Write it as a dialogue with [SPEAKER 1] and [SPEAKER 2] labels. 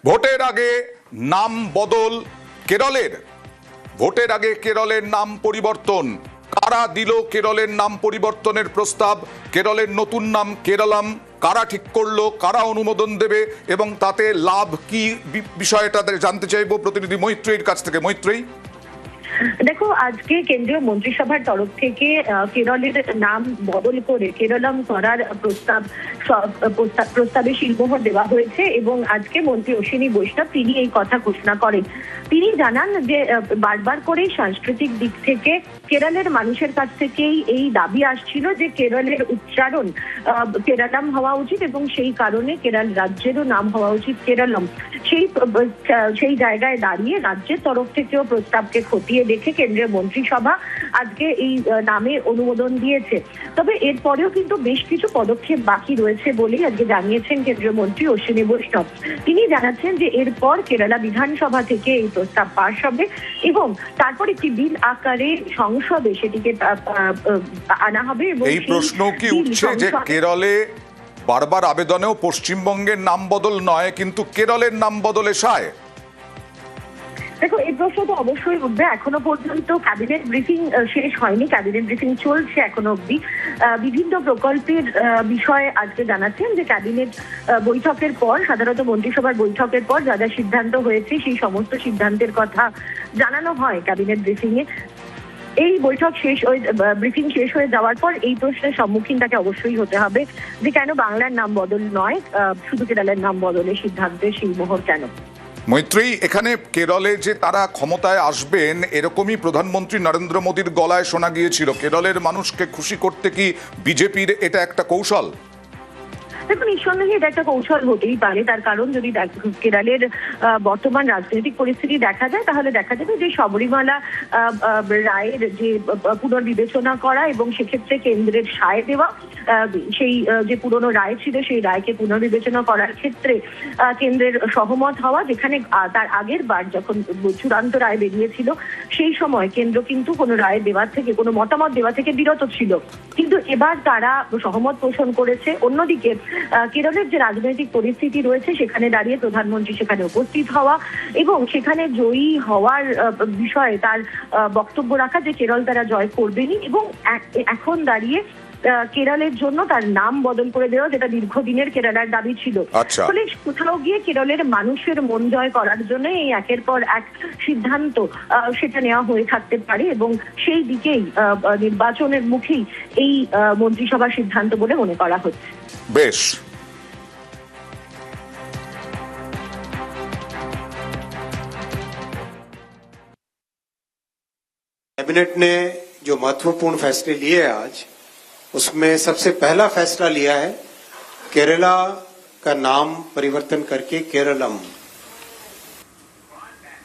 [SPEAKER 1] ভোটের আগে নাম বদল কেরলের। ভোটের আগে কেরলের নাম পরিবর্তন। কারা দিল কেরলের নাম পরিবর্তনের প্রস্তাব? কেরলের নতুন নাম কেরলম কারা ঠিক করলো, কারা অনুমোদন দেবে এবং তাতে লাভ কি, বিষয়টা জানতে চাইবো প্রতিনিধি মৈত্রীর কাছ থেকে। মৈত্রী,
[SPEAKER 2] দেখো, আজকে কেন্দ্রীয় মন্ত্রিসভার তরফ থেকে কেরলের নাম বদল করে কেরলম করার প্রস্তাবে শিলমোহর দেওয়া হয়েছে এবং আজকে মন্ত্রী অশ্বিনী বৈষ্ণব তিনি এই কথা ঘোষণা করেন। তিনি জানান যে বারবার করে সাংস্কৃতিক দিক থেকে কেরলের মানুষের কাছ থেকেই এই দাবি আসছিল যে কেরলের উচ্চারণ কেরলম হওয়া উচিত এবং সেই কারণে কেরল রাজ্যেরও নাম হওয়া উচিত কেরলম। সেই জায়গায় দাঁড়িয়ে রাজ্যের তরফ থেকেও প্রস্তাবকে খতিয়ে দেখে কেন্দ্রীয় মন্ত্রিসভা আজকে এই নামে অনুমোদন দিয়েছে। তবে এরপরেও কিন্তু বেশ কিছু পদক্ষেপ বাকি রয়েছে বলেই আজকে জানিয়েছেন কেন্দ্রীয় মন্ত্রী অশ্বিনী বৈষ্ণব। তিনি জানাচ্ছেন যে এরপর কেরালা বিধানসভা থেকে এই প্রস্তাব পাস হবে এবং তারপর একটি বিল আকারে সংসদে সেটিকে আনা হবে। এবং
[SPEAKER 1] এই প্রশ্ন কি উঠছে যে কেরলে বারবার আবেদনেও পশ্চিমবঙ্গের নাম বদল নয়, কিন্তু কেরলের নাম বদলে সায়?
[SPEAKER 2] দেখো, এই প্রশ্ন তো অবশ্যই উঠবে। এখনো পর্যন্ত ক্যাবিনেট ব্রিফিং শেষ হয়নি, ক্যাবিনেট ব্রিফিং চলছে এখনো অব্দি। বিভিন্ন প্রকল্পের বিষয়ে আজকে জানাচ্ছেন যে ক্যাবিনেট বৈঠকের পর, সাধারণত মন্ত্রিসভার বৈঠকের পর যা যা সিদ্ধান্ত হয়েছে সেই সমস্ত সিদ্ধান্তের কথা জানানো হয় ক্যাবিনেট ব্রিফিং এ। এই বৈঠক ব্রিফিং শেষ হয়ে যাওয়ার পর এই প্রশ্নের সম্মুখীন তাকে অবশ্যই হতে হবে যে কেন বাংলার নাম বদল নয়, শুধু কেরলের নাম বদলের সিদ্ধান্তের শিলমোহর কেন।
[SPEAKER 1] মৈত্রী, এখানে কেরলে যে তারা ক্ষমতায় আসবেন এরকমই প্রধানমন্ত্রী নরেন্দ্র মোদীর গলায় শোনা গিয়েছিল। কেরলের মানুষকে খুশি করতে কি বিজেপির এটা একটা কৌশল?
[SPEAKER 2] দেখো, নিঃসন্দেহে এটা একটা কৌশল হতেই পারে। তার কারণ যদি কেরলের বর্তমান রাজনৈতিক পরিস্থিতি দেখা যায় তাহলে দেখা যাবে যে শবরীমালা রায়ের যে পুনর্বিবেচনা করা এবং সেক্ষেত্রে কেন্দ্রের সায় দেওয়া, সেই যে পুরনো রায় ছিল সেই রায়কে পুনর্বিবেচনা করার ক্ষেত্রে কেন্দ্রের সহমত হওয়া, যেখানে তার আগের বার যখন চূড়ান্ত রায় বেরিয়েছিল সেই সময় কেন্দ্র কিন্তু কোনো রায় দেওয়ার থেকে, কোনো মতামত দেওয়া থেকে বিরত ছিল, কিন্তু এবার তারা সহমত পোষণ করেছে। অন্যদিকে কেরলের যে রাজনৈতিক পরিস্থিতি রয়েছে সেখানে দাঁড়িয়ে প্রধানমন্ত্রী সেখানে উপস্থিত হওয়া এবং সেখানে জয়ী হওয়ার বিষয়ে তার বক্তব্য রাখা যে কেরল তারা জয় করবেনই এবং এখন দাঁড়িয়ে কেরলের জন্য তার নাম বদল করে দেওয়া, যেটা দীর্ঘদিনের কেরালার দাবি ছিল। ফলে কোথাও গিয়ে কেরলের মানুষের মন জয় করার জন্য এই একের পর এক সিদ্ধান্ত সেটা নেওয়া হয়ে থাকতে পারে এবং সেই দিকেই নির্বাচনের মুখেই এই মন্ত্রিসভার সিদ্ধান্ত বলে মনে করা হচ্ছে।
[SPEAKER 1] বেশ,
[SPEAKER 3] कैबिनेट ने जो महत्वपूर्ण फैसले लिए आज, उसमें सबसे पहला फैसला लिया है केरला का नाम परिवर्तन करके केरलम